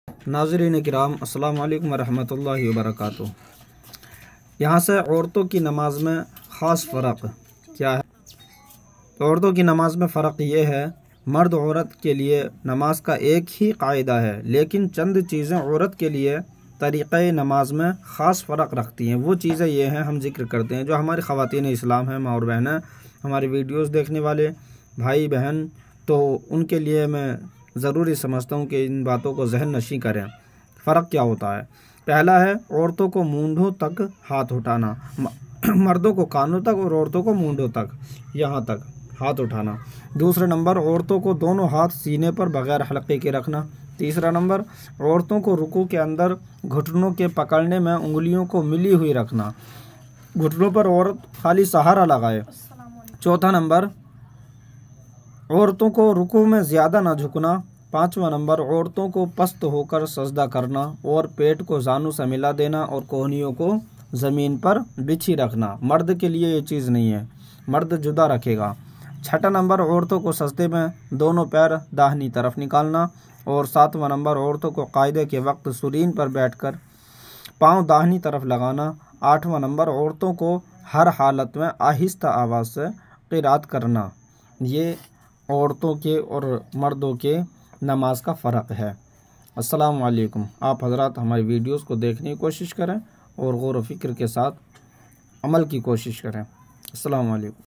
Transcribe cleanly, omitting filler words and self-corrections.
नाज़रीन किराम, अस्सलाम वालेकुम वरहमतुल्लाहि वबरकातुहू। यहाँ से औरतों की नमाज में ख़ास फ़र्क क्या है? तो औरतों की नमाज में फ़र्क ये है, मर्द औरत के लिए नमाज का एक ही कायदा है, लेकिन चंद चीज़ें औरत के लिए तरीक़े नमाज में ख़ास फ़र्क रखती हैं। वो चीज़ें ये हैं, हम जिक्र करते हैं। जो हमारी ख़वातीन इस्लाम हैं, माँ और बहनें, हमारी वीडियोस देखने वाले भाई बहन, तो उनके लिए मैं ज़रूरी समझता हूँ कि इन बातों को जहन नशी करें। फ़र्क क्या होता है? पहला है औरतों को मूंढों तक हाथ उठाना, मर्दों को कानों तक और औरतों को मूंढों तक, यहाँ तक हाथ उठाना। दूसरा नंबर, औरतों को दोनों हाथ सीने पर बगैर हल्के के रखना। तीसरा नंबर, औरतों को रुकू के अंदर घुटनों के पकड़ने में उंगलियों को मिली हुई रखना, घुटनों पर औरत खाली सहारा लगाए। चौथा नंबर, औरतों को रुकू में ज़्यादा ना झुकना। पाँचवा नंबर, औरतों को पस्त होकर सजदा करना और पेट को जानू से मिला देना और कोहनियों को ज़मीन पर बिछी रखना। मर्द के लिए ये चीज़ नहीं है, मर्द जुदा रखेगा। छठा नंबर, औरतों को सजदे में दोनों पैर दाहिनी तरफ निकालना। और सातवां नंबर, औरतों को कायदे के वक्त सुरीन पर बैठकर पाँव दाहिनी तरफ लगाना। आठवां नंबर, औरतों को हर हालत में आहिस्ता आवाज़ से क़िरात करना। ये औरतों के और मर्दों के नमाज का फ़र्क है। अस्सलाम वालेकुम। आप हज़रात हमारी वीडियोस को देखने की कोशिश करें और गौर व फिक्र के साथ अमल की कोशिश करें। अस्सलाम वालेकुम।